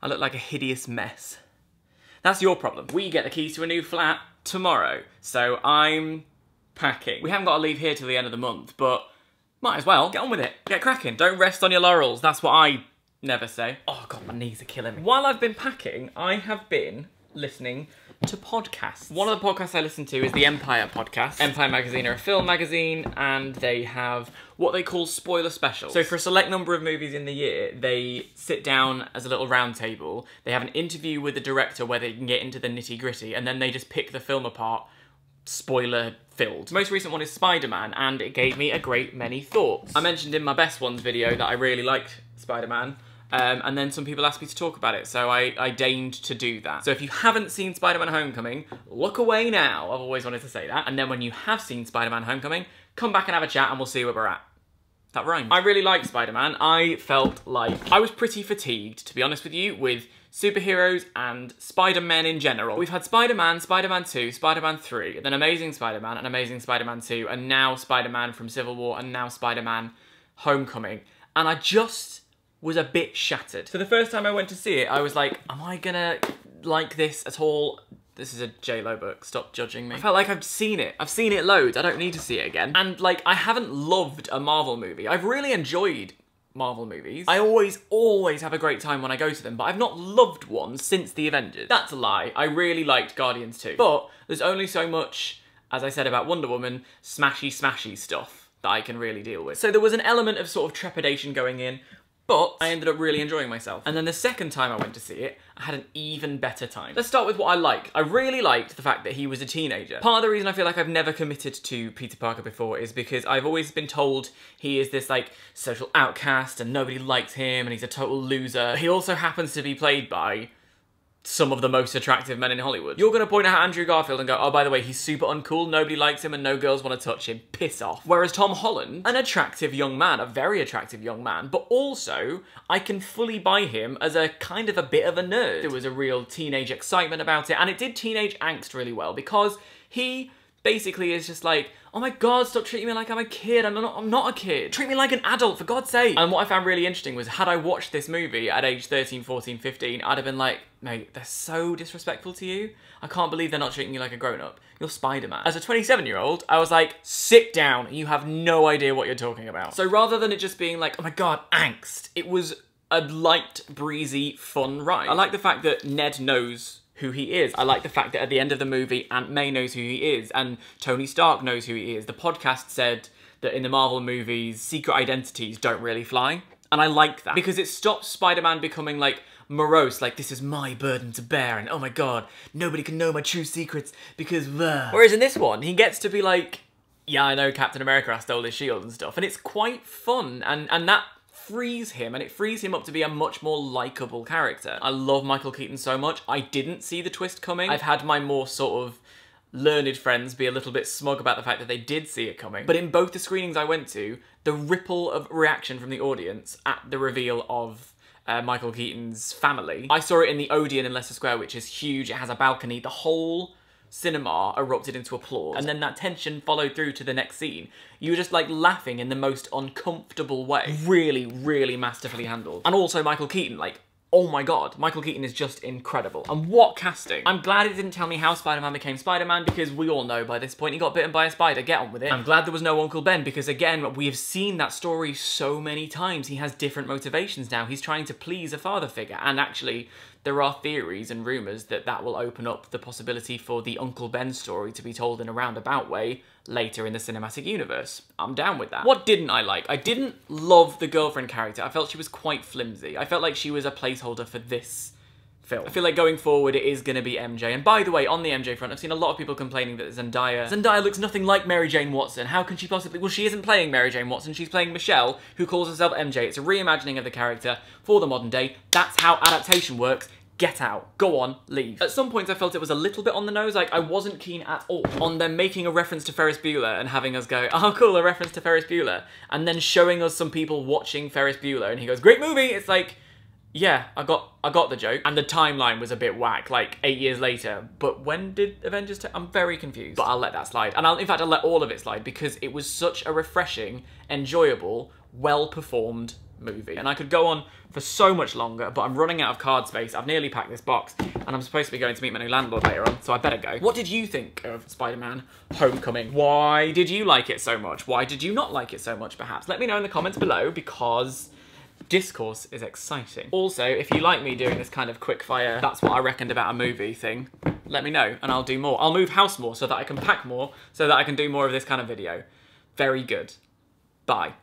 I look like a hideous mess. That's your problem. We get the keys to a new flat tomorrow, so I'm packing. We haven't got to leave here till the end of the month, but might as well. Get on with it. Get cracking. Don't rest on your laurels. That's what I never say. Oh God, my knees are killing me. While I've been packing, I have been listening to podcasts. One of the podcasts I listen to is the Empire podcast. Empire magazine are a film magazine, and they have what they call spoiler specials. So for a select number of movies in the year, they sit down as a little round table, they have an interview with the director where they can get into the nitty-gritty, and then they just pick the film apart, spoiler filled. The most recent one is Spider-Man, and it gave me a great many thoughts. I mentioned in my best ones video that I really liked Spider-Man, and then some people asked me to talk about it, so I deigned to do that. So if you haven't seen Spider-Man Homecoming, look away now. I've always wanted to say that. And then when you have seen Spider-Man Homecoming, come back and have a chat and we'll see where we're at. That rhymes. I really liked Spider-Man. I felt like I was pretty fatigued, to be honest with you, with superheroes and Spider-Men in general. We've had Spider-Man, Spider-Man 2, Spider-Man 3, then Amazing Spider-Man and Amazing Spider-Man 2, and now Spider-Man from Civil War, and now Spider-Man Homecoming. And I just was a bit shattered. So the first time I went to see it, I was like, am I gonna like this at all? This is a J-Lo book, stop judging me. I felt like I've seen it. I've seen it loads, I don't need to see it again. And like, I haven't loved a Marvel movie. I've really enjoyed Marvel movies. I always have a great time when I go to them, but I've not loved one since the Avengers. That's a lie. I really liked Guardians 2. But there's only so much, as I said about Wonder Woman, smashy stuff that I can really deal with. So there was an element of sort of trepidation going in, but I ended up really enjoying myself. And then the second time I went to see it, I had an even better time. Let's start with what I liked. I really liked the fact that he was a teenager. Part of the reason I feel like I've never committed to Peter Parker before is because I've always been told he is this like social outcast and nobody likes him and he's a total loser. He also happens to be played by some of the most attractive men in Hollywood. You're gonna point out Andrew Garfield and go, oh, by the way, he's super uncool, nobody likes him and no girls want to touch him, piss off. Whereas Tom Holland, an attractive young man, a very attractive young man, but also I can fully buy him as a kind of a bit of a nerd. There was a real teenage excitement about it, and it did teenage angst really well because he basically is just like, oh my God, stop treating me like I'm a kid. I'm not a kid. Treat me like an adult, for God's sake. And what I found really interesting was, had I watched this movie at age 13, 14, 15, I'd have been like, mate, they're so disrespectful to you. I can't believe they're not treating you like a grown-up. You're Spider-Man. As a 27-year-old, I was like, sit down. You have no idea what you're talking about. So rather than it just being like, oh my God, angst, it was a light, breezy, fun ride. I like the fact that Ned knows who he is. I like the fact that at the end of the movie, Aunt May knows who he is, and Tony Stark knows who he is. The podcast said that in the Marvel movies, secret identities don't really fly, and I like that, because it stops Spider-Man becoming like morose, like this is my burden to bear, and oh my God, nobody can know my true secrets because Whereas in this one, he gets to be like, yeah, I know Captain America stole his shield and stuff, and it's quite fun, and that frees him, and it frees him up to be a much more likeable character. I love Michael Keaton so much. I didn't see the twist coming. I've had my more sort of learned friends be a little bit smug about the fact that they did see it coming. But in both the screenings I went to, the ripple of reaction from the audience at the reveal of Michael Keaton's family. I saw it in the Odeon in Leicester Square, which is huge. It has a balcony. The whole cinema erupted into applause, and then that tension followed through to the next scene. You were just like laughing in the most uncomfortable way. Really, really masterfully handled. And also Michael Keaton, like, oh my God, Michael Keaton is just incredible. And what casting. I'm glad it didn't tell me how Spider-Man became Spider-Man, because we all know by this point he got bitten by a spider, get on with it. I'm glad there was no Uncle Ben, because again, we have seen that story so many times. He has different motivations now. He's trying to please a father figure, and actually there are theories and rumours that that will open up the possibility for the Uncle Ben story to be told in a roundabout way later in the cinematic universe. I'm down with that. What didn't I like? I didn't love the girlfriend character. I felt she was quite flimsy. I felt like she was a placeholder for this film. I feel like going forward it is going to be MJ. And by the way, on the MJ front, I've seen a lot of people complaining that Zendaya looks nothing like Mary Jane Watson. How can she possibly... Well, she isn't playing Mary Jane Watson. She's playing Michelle, who calls herself MJ. It's a reimagining of the character for the modern day. That's how adaptation works. Get out. Go on. Leave. At some points I felt it was a little bit on the nose. Like, I wasn't keen at all on them making a reference to Ferris Bueller and having us go, oh cool, a reference to Ferris Bueller, and then showing us some people watching Ferris Bueller and he goes, great movie. It's like, yeah, I got the joke. And the timeline was a bit whack, like 8 years later. But when did Avengers I'm very confused. But I'll let that slide. And in fact, I'll let all of it slide because it was such a refreshing, enjoyable, well-performed movie. And I could go on for so much longer, but I'm running out of card space. I've nearly packed this box, and I'm supposed to be going to meet my new landlord later on, so I better go. What did you think of Spider-Man Homecoming? Why did you like it so much? Why did you not like it so much, perhaps? Let me know in the comments below, because discourse is exciting. Also, if you like me doing this kind of quick fire, that's what I reckoned about a movie thing, let me know, and I'll do more. I'll move house more so that I can pack more, so that I can do more of this kind of video. Very good. Bye.